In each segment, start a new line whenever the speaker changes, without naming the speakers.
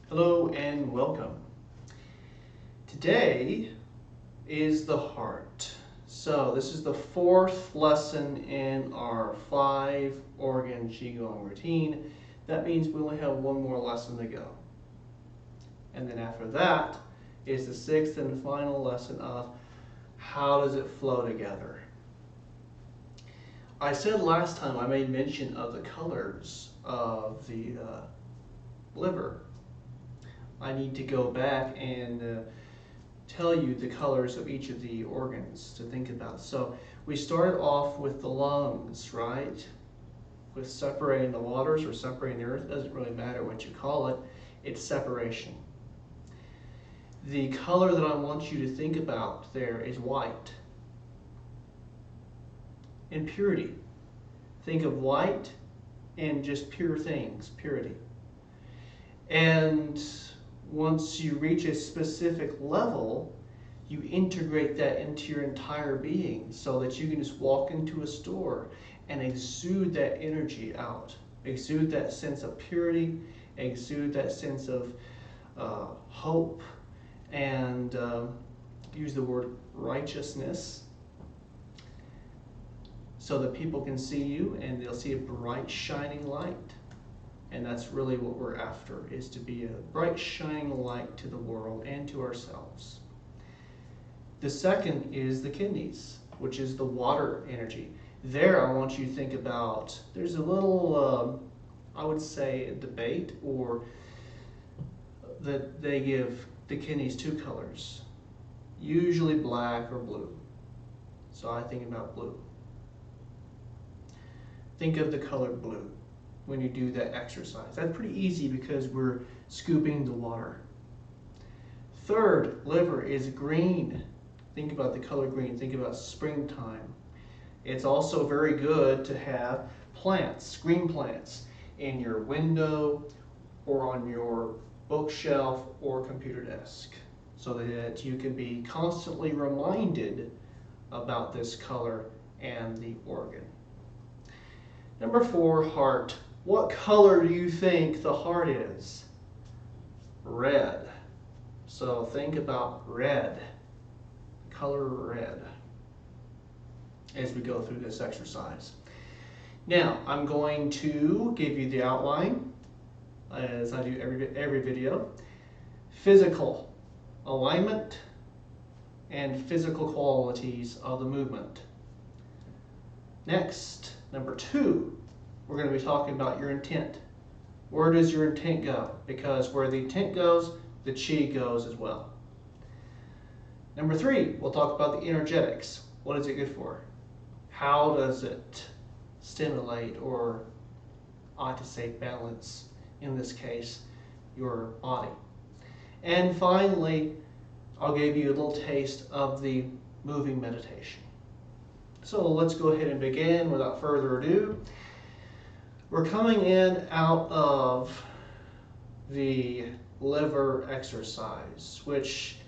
Hello and welcome. Today is the heart. So this is the fourth lesson in our 5-organ Qigong routine. That means we only have one more lesson to go. And then after that is the sixth and final lesson of how does it flow together. I said last time I made mention of the colors of the liver. I need to go back and tell you the colors of each of the organs to think about. So we started off with the lungs, right? With separating the waters or separating the earth. Doesn't really matter what you call it. It's separation. The color that I want you to think about there is white. And purity. Think of white and just pure things, purity. And once you reach a specific level, you integrate that into your entire being so that you can just walk into a store and exude that energy out. Exude that sense of purity, exude that sense of hope, and use the word righteousness so that people can see you and they'll see a bright, shining light. And that's really what we're after, is to be a bright, shining light to the world and to ourselves. The second is the kidneys, which is the water energy. There I want you to think about, there's a little, I would say, a debate, or that they give the kidneys two colors, usually black or blue. So I think about blue. Think of the color blue when you do that exercise. That's pretty easy because we're scooping the water. Third, liver is green. Think about the color green. Think about springtime. It's also very good to have plants, green plants, in your window or on your bookshelf or computer desk so that you can be constantly reminded about this color and the organ. Number 4, heart. What color do you think the heart is? Red. So think about red, color red, as we go through this exercise. Now, I'm going to give you the outline, as I do every video. Physical alignment and physical qualities of the movement. Next, number 2, we're going to be talking about your intent. Where does your intent go? Because where the intent goes, the Qi goes as well. Number 3, we'll talk about the energetics. What is it good for? How does it stimulate, or I ought to say balance, in this case, your body? And finally, I'll give you a little taste of the moving meditation. So let's go ahead and begin without further ado. We're coming in out of the liver exercise, which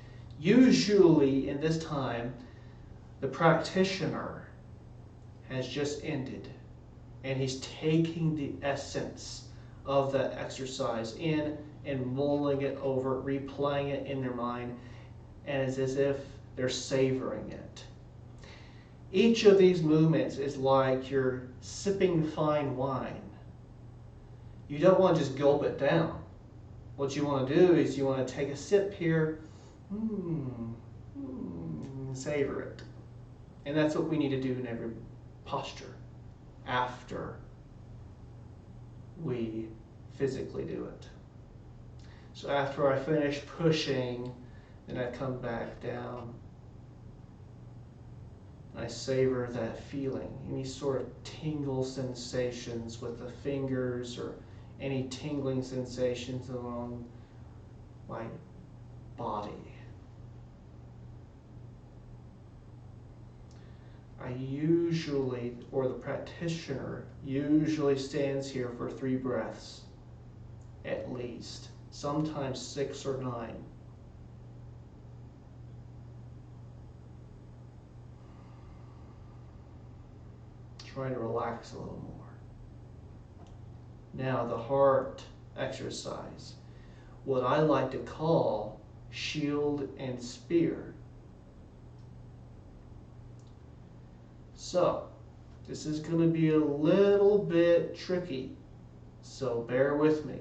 usually in this time the practitioner has just ended, and he's taking the essence of that exercise in and mulling it over, replaying it in their mind, and it's as if they're savoring it. Each of these movements is like you're sipping fine wine. You don't want to just gulp it down. What you want to do is you want to take a sip here, savor it. And that's what we need to do in every posture after we physically do it. So after I finish pushing, then I come back down. I savor that feeling, any sort of tingle sensations with the fingers or any tingling sensations along my body. I usually, or the practitioner, usually stands here for 3 breaths, at least, sometimes 6 or 9. Try to relax a little more. Now the heart exercise. what I like to call shield and spear. So, this is going to be a little bit tricky, so bear with me.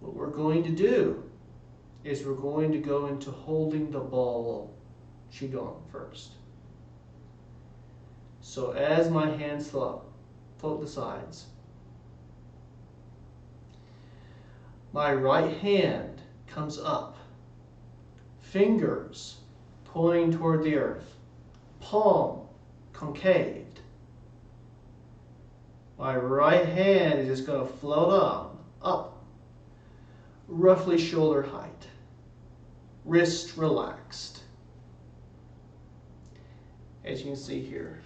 What we're going to do is we're going to go into holding the ball Qigong first. So as my hands float the sides, my right hand comes up, fingers pointing toward the earth, palm concaved. My right hand is just going to float on, up, roughly shoulder height, wrist relaxed. As you can see here.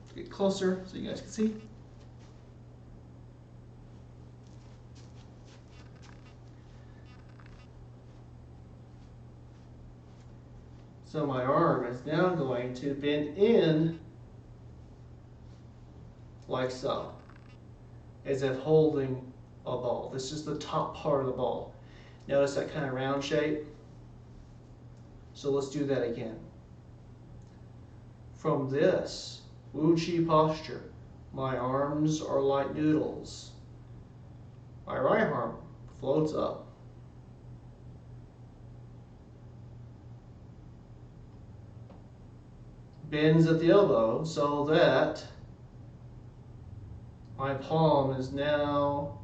Let's get closer so you guys can see. So my arm is now going to bend in like so, as if holding a ball. This is the top part of the ball. Notice that kind of round shape? So let's do that again. From this Wu Qi posture, my arms are like noodles. My right arm floats up. Bends at the elbow so that my palm is now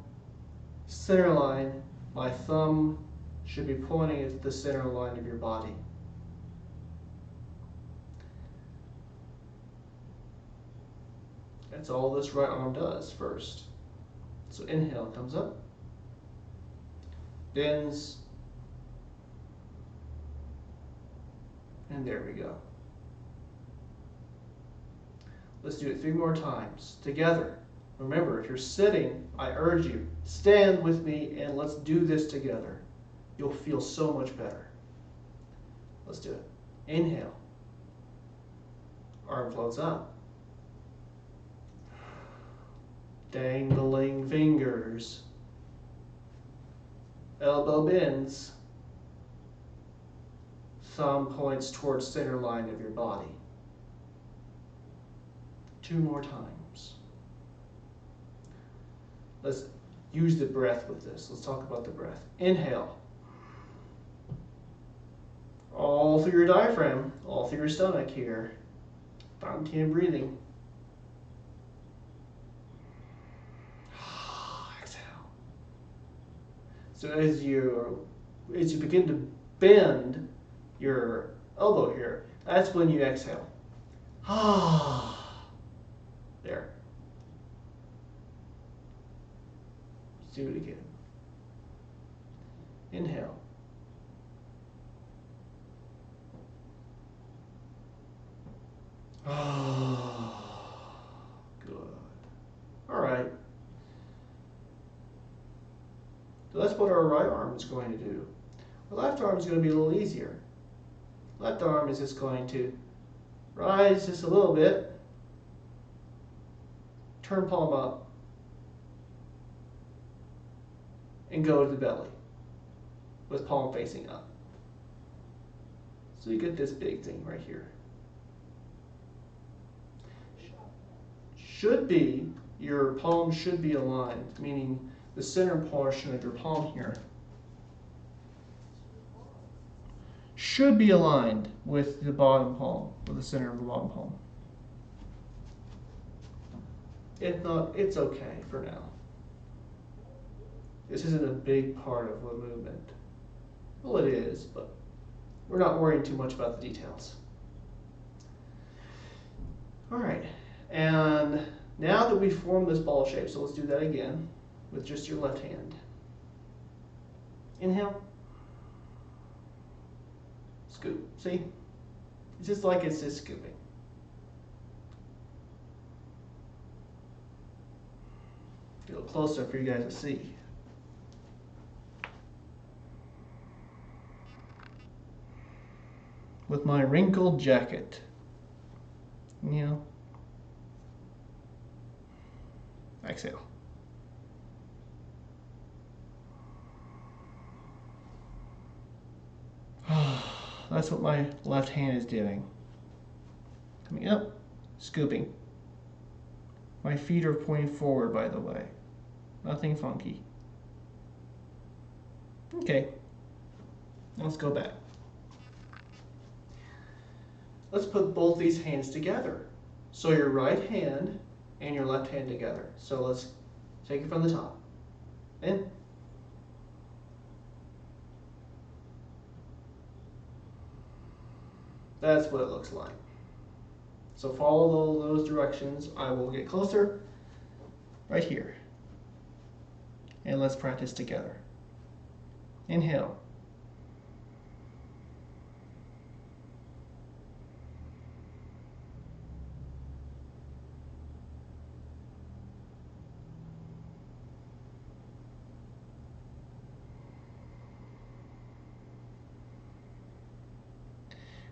center line. My thumb should be pointing at the center line of your body. That's all this right arm does first. So inhale, comes up, bends, and there we go. Let's do it 3 more times together. Remember, if you're sitting, I urge you, stand with me and let's do this together. You'll feel so much better. Let's do it. Inhale. Arm floats up. Dangling fingers. Elbow bends. Thumb points towards center line of your body. 2 more times. Let's use the breath with this. Let's talk about the breath. Inhale. All through your diaphragm, all through your stomach here. Dantian breathing. Exhale. So as you begin to bend your elbow here, that's when you exhale. There. Let's do it again. Inhale. Good. All right. So that's what our right arm is going to do. The left arm is going to be a little easier. Left arm is just going to rise just a little bit. Turn palm up and go to the belly with palm facing up. So you get this big thing right here. Should be, your palm should be aligned, meaning the center portion of your palm here should be aligned with the bottom palm, with the center of the bottom palm. If not, it's okay for now. This isn't a big part of the movement. Well, it is, but we're not worrying too much about the details. All right, and now that we've formed this ball shape, so let's do that again with just your left hand. Inhale. Scoop. See? It's just like it's just scooping. A little closer for you guys to see. With my wrinkled jacket. Inhale. Exhale. that's what my left hand is doing. Coming up, scooping. My feet are pointing forward, by the way. Nothing funky. Okay, let's go back. Let's put both these hands together. So your right hand and your left hand together. So let's take it from the top. In. That's what it looks like. So follow those directions. I will get closer right here. And let's practice together. Inhale.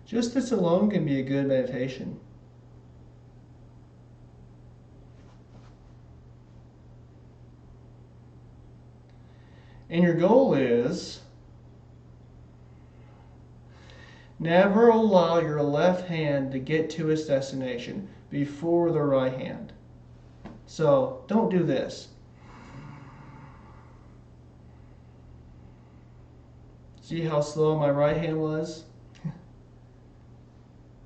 Just this alone can be a good meditation. And your goal is never allow your left hand to get to its destination before the right hand. So don't do this. See how slow my right hand was?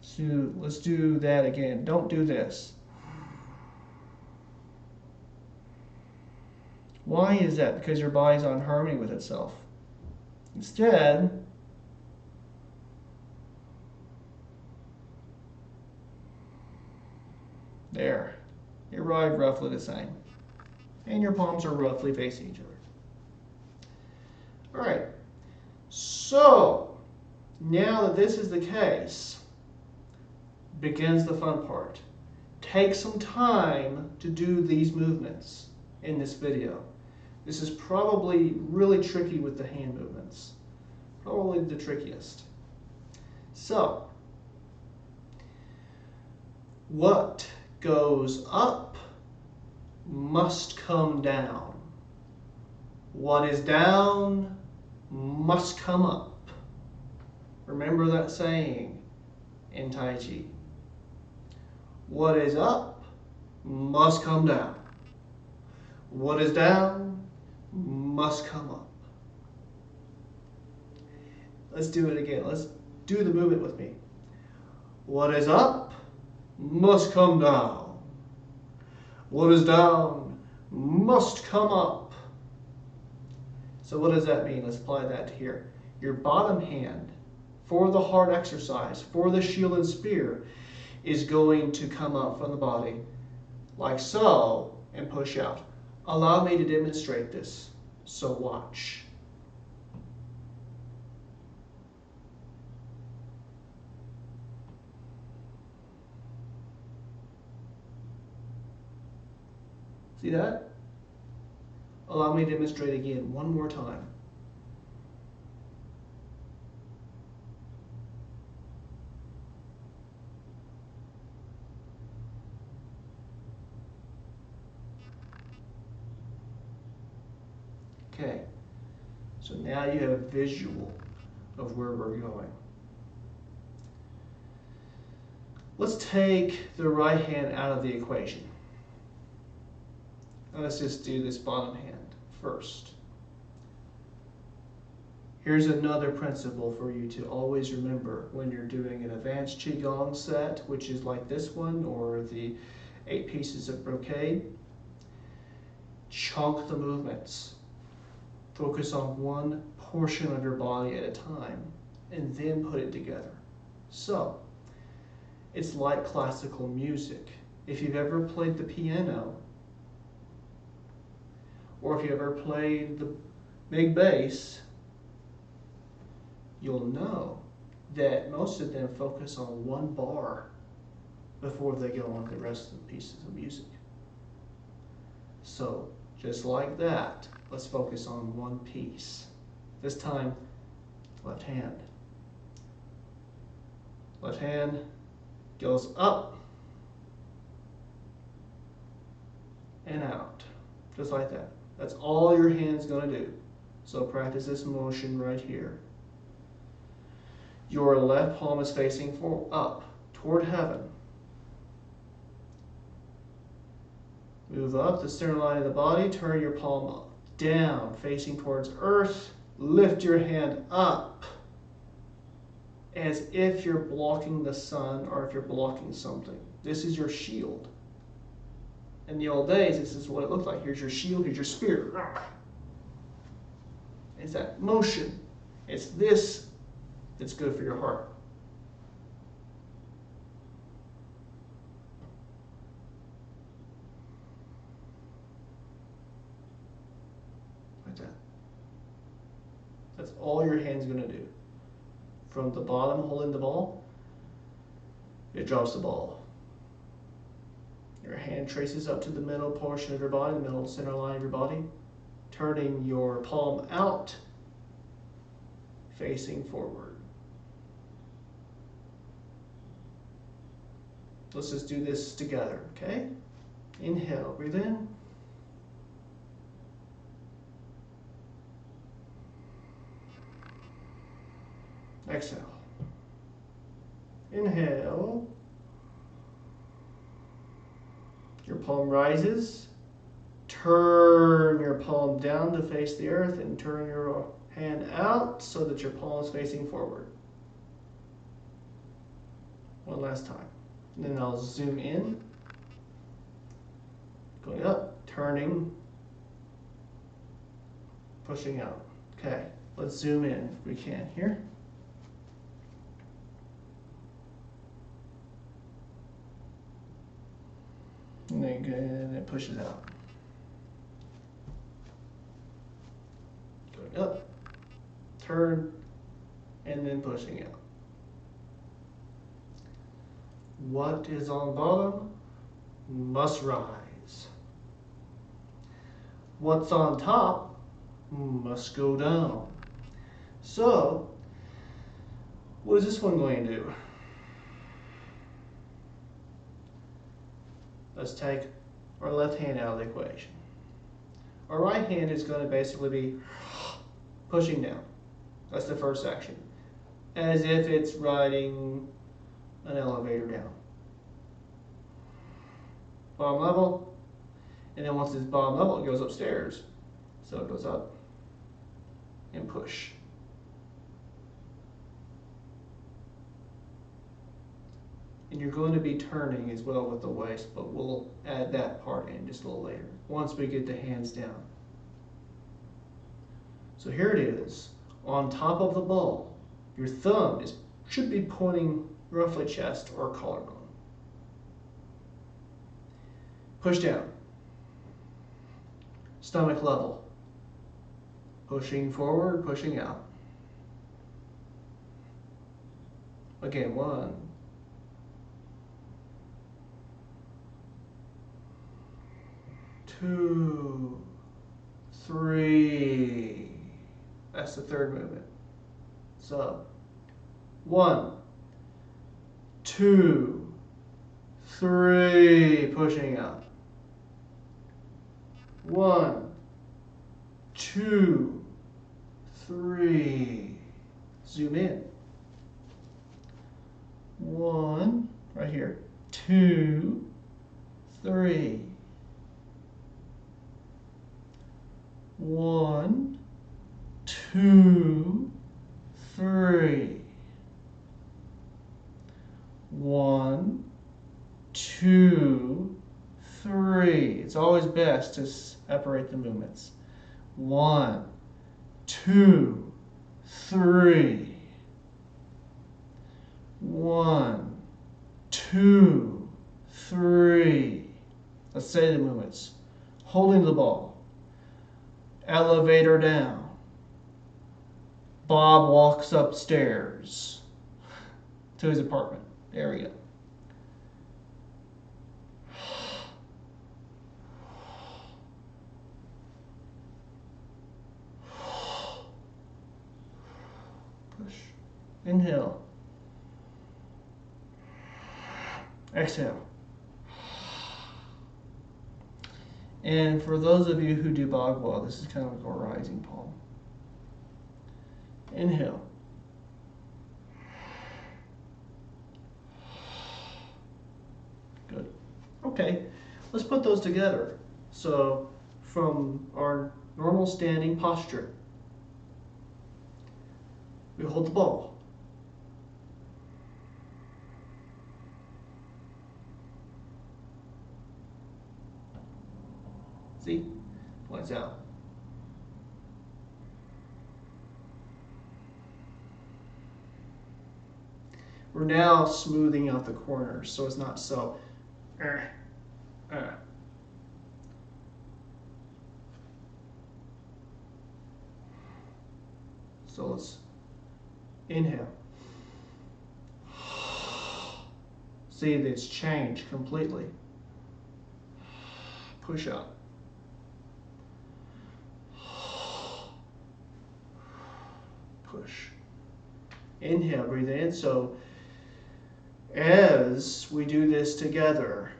So let's do that again. Don't do this. Why is that? Because your body's on harmony with itself. Instead, there. You arrive roughly the same. And your palms are roughly facing each other. All right. So, now that this is the case, begins the fun part. Take some time to do these movements in this video. This is probably really tricky with the hand movements. Probably the trickiest. So, what goes up must come down. What is down must come up. Remember that saying in Tai Chi. What is up must come down. What is down must come up. Let's do it again. Let's do the movement with me. What is up must come down. What is down must come up. So what does that mean? Let's apply that to here. Your bottom hand, for the hard exercise, for the shield and spear, is going to come up from the body like so and push out. Allow me to demonstrate this. So watch. See that? Allow me to demonstrate again one more time. Okay, so now you have a visual of where we're going. Let's take the right hand out of the equation. Let's just do this bottom hand first. Here's another principle for you to always remember when you're doing an advanced Qigong set, which is like this one, or the 8 pieces of brocade. Chunk the movements. Focus on one portion of your body at a time, and then put it together. So, it's like classical music. If you've ever played the piano, or if you ever played the big bass, you'll know that most of them focus on one bar before they go on the rest of the pieces of music. So, just like that, let's focus on one piece. This time, left hand. Left hand goes up and out, just like that. That's all your hand's going to do. So practice this motion right here. Your left palm is facing up toward heaven. Move up the center line of the body. Turn your palm down, facing towards earth. Lift your hand up as if you're blocking the sun or if you're blocking something. This is your shield. In the old days, this is what it looked like. Here's your shield, here's your spear. It's that motion. It's this that's good for your heart. Like that. That's all your hand's going to do. From the bottom, holding the ball, it drops the ball. Your hand traces up to the middle portion of your body, the middle center line of your body, turning your palm out, facing forward. Let's just do this together, okay? Inhale, breathe in. Exhale. Inhale. Your palm rises. Turn your palm down to face the earth and turn your hand out so that your palm is facing forward. One last time. And then I'll zoom in. Going up, turning, pushing out. Okay, let's zoom in if we can here. And then it pushes out. Going up, turn, and then pushing out. What is on bottom must rise. What's on top must go down. So, what is this one going to do? Let's take our left hand out of the equation. Our right hand is going to basically be pushing down. That's the first action. As if it's riding an elevator down. Bottom level, and then once it's bottom level, it goes upstairs. So it goes up and push. And you're going to be turning as well with the waist, but we'll add that part in just a little later, once we get the hands down. So here it is, on top of the ball. Your thumb should be pointing roughly chest or collarbone. Push down. Stomach level. Pushing forward, pushing out. Again, 1, 2, 3. That's the third movement. So, 1, 2, 3, pushing out. 1, 2, 3. Zoom in. 1, right here. 2, 3. 1, 2, 3. 1, 2, 3. It's always best to separate the movements. 1, 2, 3. 1, 2, 3. Let's say the movements. Holding the ball. Elevator down. Bob walks upstairs to his apartment. There we go. Push. Inhale. Exhale. And for those of you who do Bagua, this is kind of like a rising palm. Inhale. Okay, let's put those together. So from our normal standing posture, we hold the ball. See? Points out. We're now smoothing out the corners so it's not so So let's inhale. See that it's changed completely. Push out. Push. Inhale, breathe in. So as we do this together,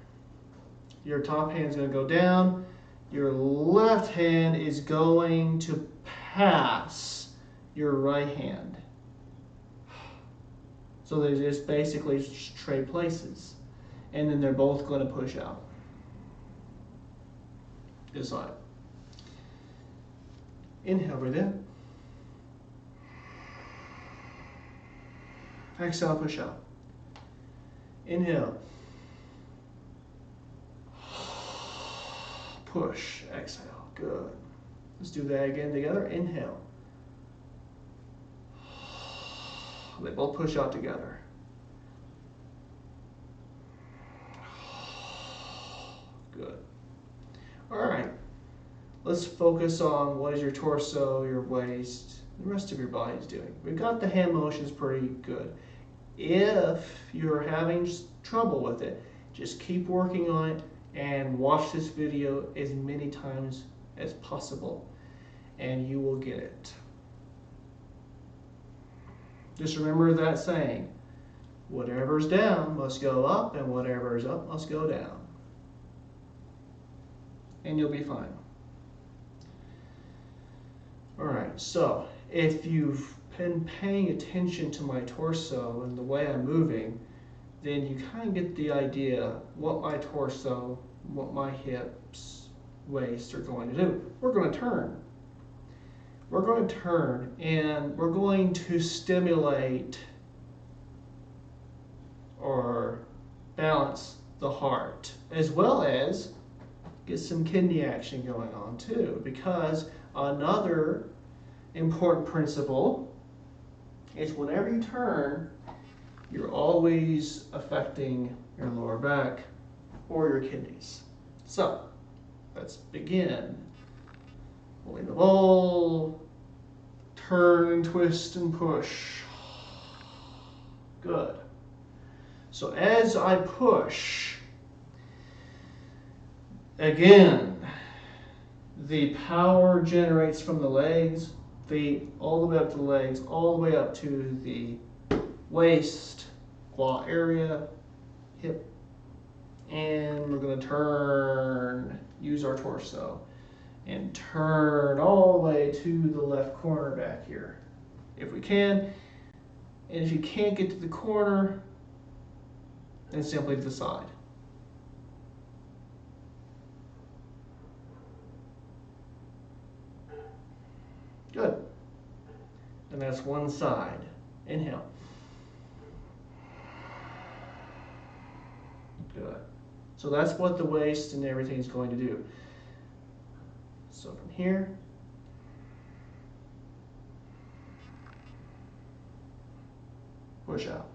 your top hand is going to go down. Your left hand is going to pass your right hand. So they just basically trade places. And then they're both going to push out. This side. Inhale, breathe in. Exhale, push out. Inhale. Push, exhale, good. Let's do that again together. Inhale. They both push out together. Good. All right. Let's focus on what is your torso, your waist, the rest of your body is doing. We've got the hand motions pretty good. If you're having trouble with it, just keep working on it and watch this video as many times as possible, and you will get it. Just remember that saying, whatever's down must go up, and whatever is up must go down. And you'll be fine. All right, so if you've been paying attention to my torso and the way I'm moving, then you kind of get the idea what my torso, what my hips, waist are going to do. We're going to turn. We're going to turn and we're going to stimulate or balance the heart, as well as get some kidney action going on too, because another important principle is whenever you turn, you're always affecting your lower back or your kidneys. So let's begin. Holding the bowl, turn and twist and push. Good. So as I push, again, the power generates from the legs, feet, all the way up to the legs, all the way up to the waist, quad area, hip, and we're going to turn, use our torso, and turn all the way to the left corner back here, if we can. And if you can't get to the corner, then simply to the side. Good. And that's one side. Inhale. Good. So that's what the waist and everything is going to do. So from here, push out.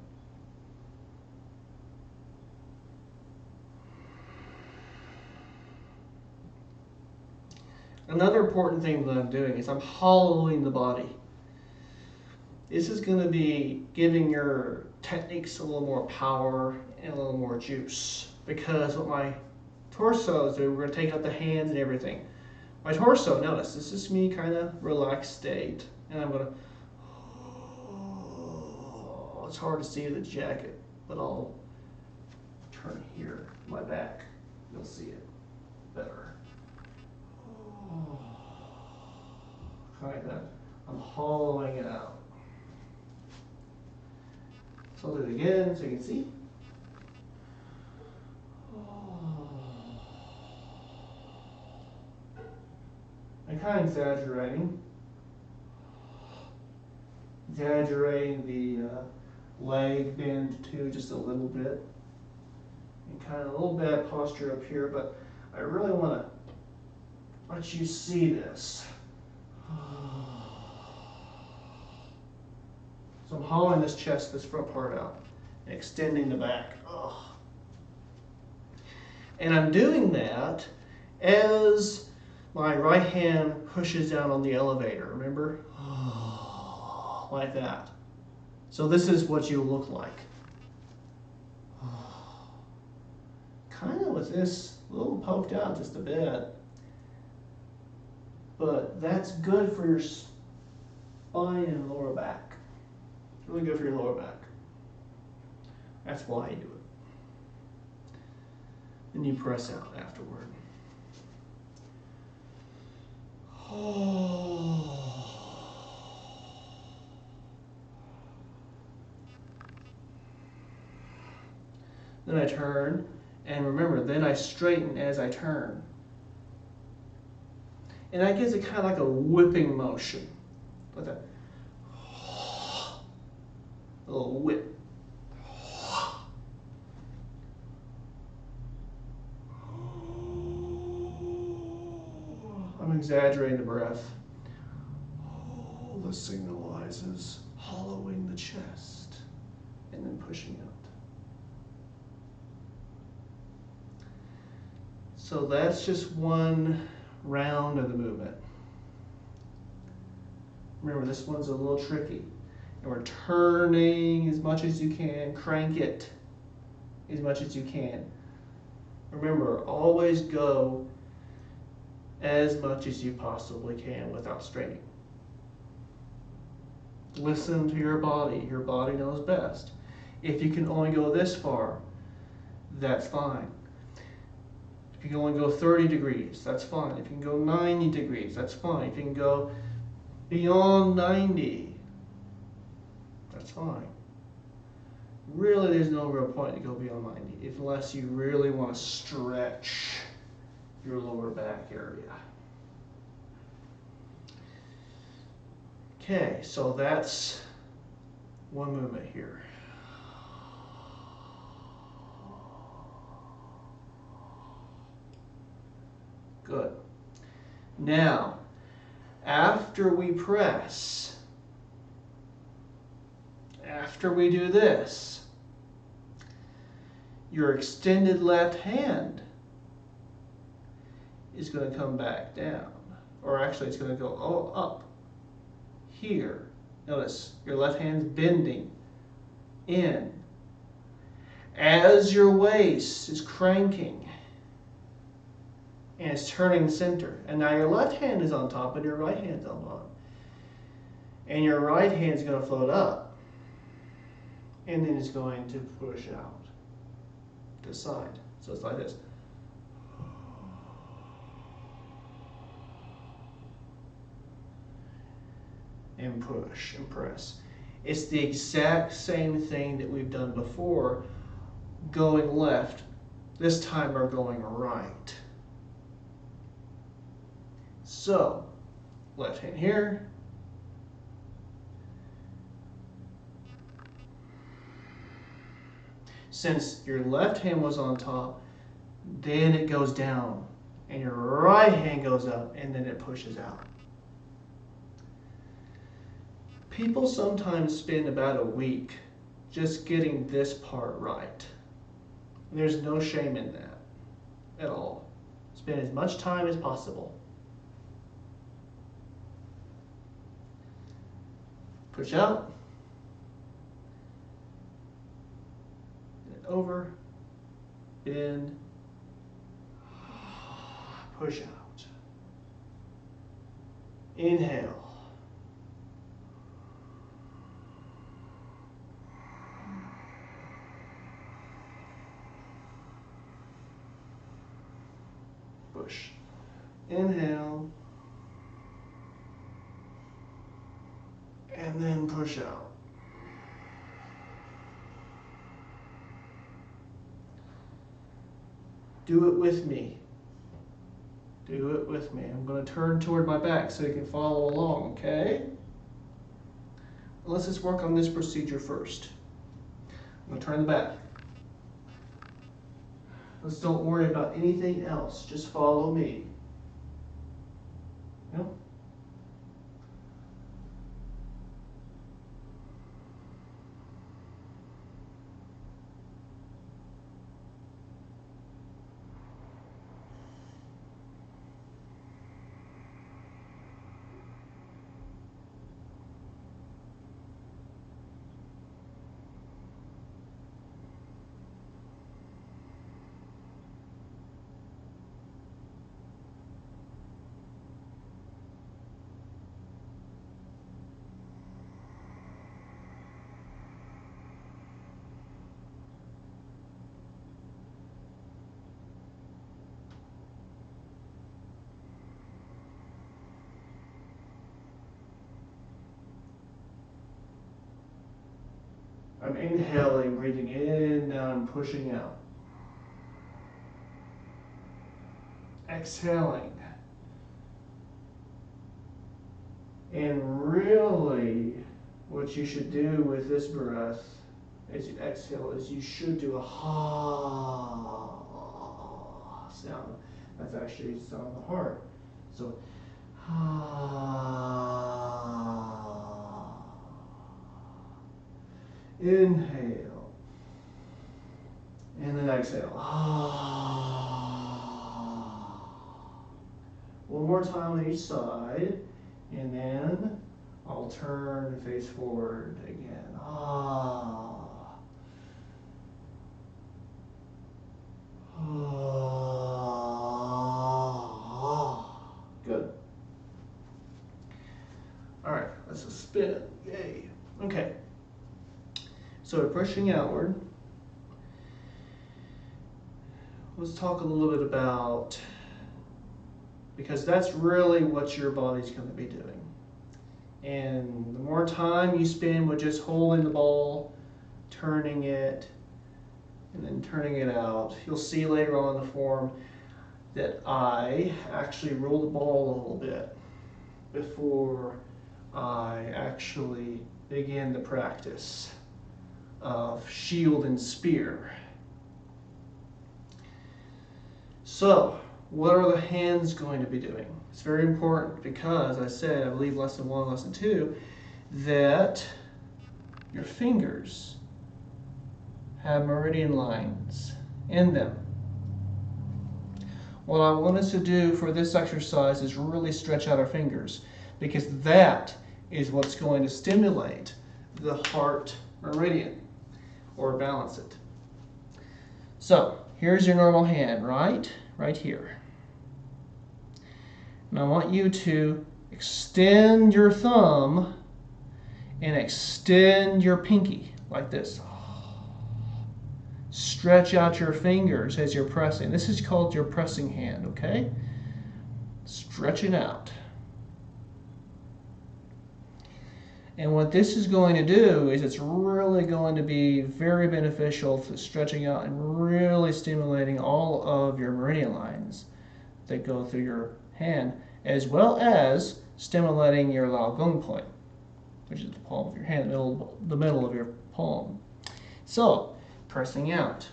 Another important thing that I'm doing is I'm hollowing the body. This is going to be giving your techniques a little more power and a little more juice. Because what my torso is doing, we're going to take out the hands and everything. My torso, notice, this is me kind of relaxed state. And I'm going to, it's hard to see the jacket, but I'll turn here, my back. You'll see it better. Like that. I'm hollowing it out. So I'll do it again so you can see. I'm kind of exaggerating the leg bend too, just a little bit, and kind of a little bad posture up here, but I really want to let you see this. So I'm hollowing this chest, this front part out, and extending the back. And I'm doing that as my right hand pushes down on the elevator, remember? Like that. So this is what you look like. Kind of with this a little poked out just a bit. But that's good for your spine and lower back. It's really good for your lower back. That's why you do it. Then you press out afterward. Then I turn, and remember, then I straighten as I turn. And that gives it kind of like a whipping motion. Like that. A little whip. I'm exaggerating the breath. This signalizes hollowing the chest and then pushing out. So that's just one round of the movement. Remember, this one's a little tricky. And we're turning as much as you can. Crank it as much as you can. Remember, always go as much as you possibly can without straining. Listen to your body. Your body knows best. If you can only go this far, that's fine. If you can only go 30 degrees, that's fine. If you can go 90 degrees, that's fine. If you can go beyond 90, that's fine. Really, there's no real point to go beyond 90 unless you really want to stretch your lower back area. Okay, so that's one movement here. Good. Now, after we press, after we do this, your extended left hand is going to come back down. Or actually, it's going to go up here. Notice your left hand's bending in as your waist is cranking and it's turning center. And now your left hand is on top and your right hand's on bottom. And your right hand's going to float up. And then it's going to push out to the side. So it's like this. And push and press. It's the exact same thing that we've done before, going left. This time we're going right. So, left hand here. Since your left hand was on top, then it goes down, and your right hand goes up, and then it pushes out. People sometimes spend about a week just getting this part right. And there's no shame in that at all. Spend as much time as possible. Push out. And over. Bend. Push out. Inhale. Push. Inhale. And then push out. Do it with me. Do it with me. I'm going to turn toward my back so you can follow along, okay? Let's just work on this procedure first. I'm going to turn the back. Let's don't worry about anything else. Just follow me. Yep. I'm inhaling, breathing in, now I'm pushing out. Exhaling. And really, what you should do with this breath as you exhale is you should do a ha sound. That's actually the sound of the heart. So, ha. Inhale. And then exhale. One more time on each side. And then I'll turn and face forward again. Good. All right, let's just spin. Yay. Okay. So we're pushing outward. Let's talk a little bit about, because that's really what your body's going to be doing. And the more time you spend with just holding the ball, turning it, and then turning it out, you'll see later on in the form that I actually roll the ball a little bit before I actually begin the practice of shield and spear. So, what are the hands going to be doing? It's very important because I said, I believe lesson 1, lesson 2, that your fingers have meridian lines in them. What I want us to do for this exercise is really stretch out our fingers, because that is what's going to stimulate the heart meridian, or balance it. So, here's your normal hand, right? Right here. And I want you to extend your thumb and extend your pinky like this. Stretch out your fingers as you're pressing. This is called your pressing hand, okay? Stretch it out. And what this is going to do is it's really going to be very beneficial to stretching out and really stimulating all of your meridian lines that go through your hand, as well as stimulating your Lao Gong point, which is the palm of your hand, the middle of your palm. So, pressing out.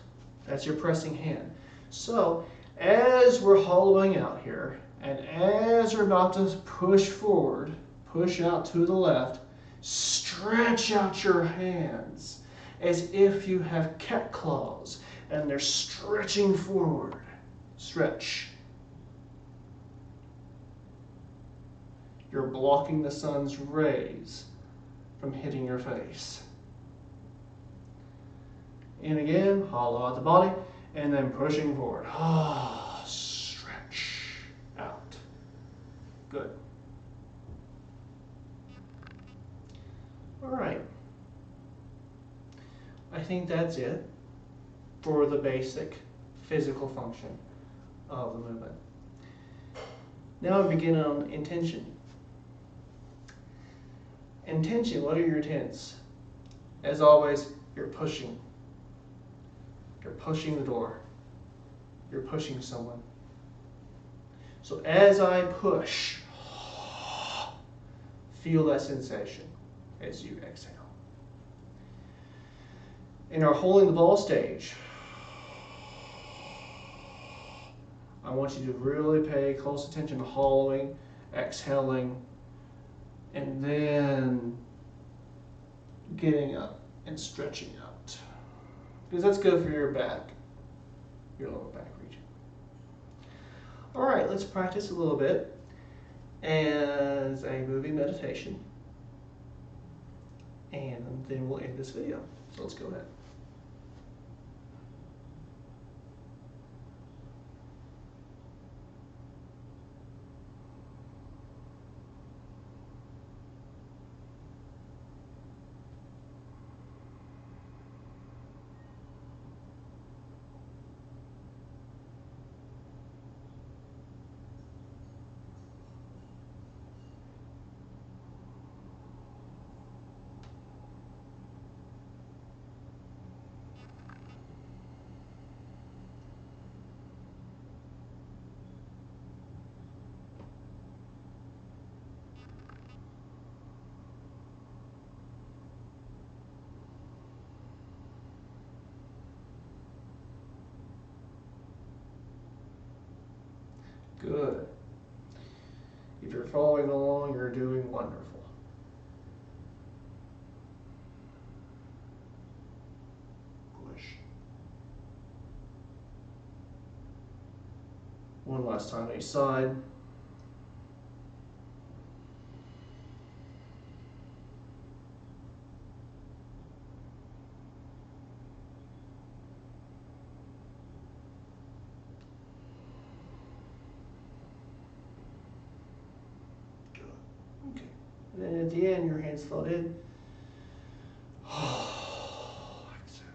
That's your pressing hand. So, as we're hollowing out here, and as we're about to push forward, push out to the left, stretch out your hands as if you have cat claws and they're stretching forward. Stretch. You're blocking the sun's rays from hitting your face. In again, hollow out the body, and then pushing forward. Stretch out. Good. All right. I think that's it for the basic physical function of the movement. Now we begin on intention. Intention, what are your intents? As always, you're pushing. You're pushing the door. You're pushing someone. So as I push, feel that sensation as you exhale. In our holding the ball stage, I want you to really pay close attention to hollowing, exhaling, and then getting up and stretching out. Because that's good for your back, your lower back region. All right, let's practice a little bit as a moving meditation. And then we'll end this video. So let's go ahead. Good. If you're following along, you're doing wonderful. Push. One last time each side. Okay. And then at the end, your hands float in. Exhale.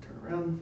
Turn around.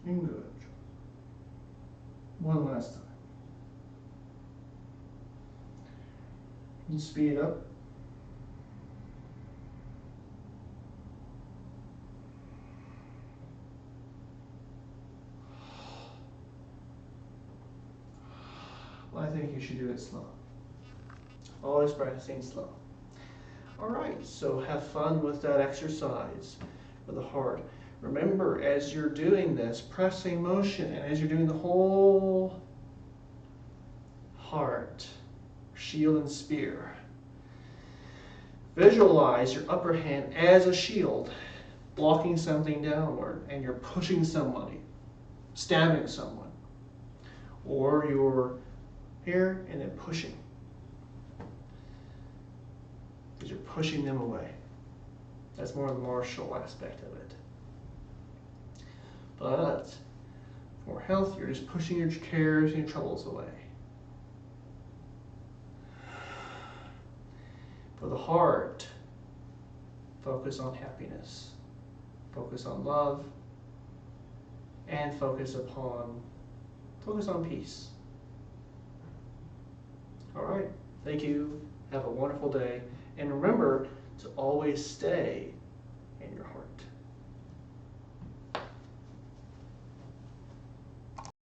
And good. One last time. And speed up. Well, I think you should do it slow. Always practicing slow. All right, so have fun with that exercise for the heart. Remember, as you're doing this, pressing motion, and as you're doing the whole heart, shield and spear, visualize your upper hand as a shield, blocking something downward, and you're pushing somebody, stabbing someone, or you're here and then pushing, because you're pushing them away. That's more the martial aspect of it. But for health, you're just pushing your cares and your troubles away. For the heart, focus on happiness, focus on love, and focus on peace. All right, thank you. Have a wonderful day. And remember to always stay in your heart.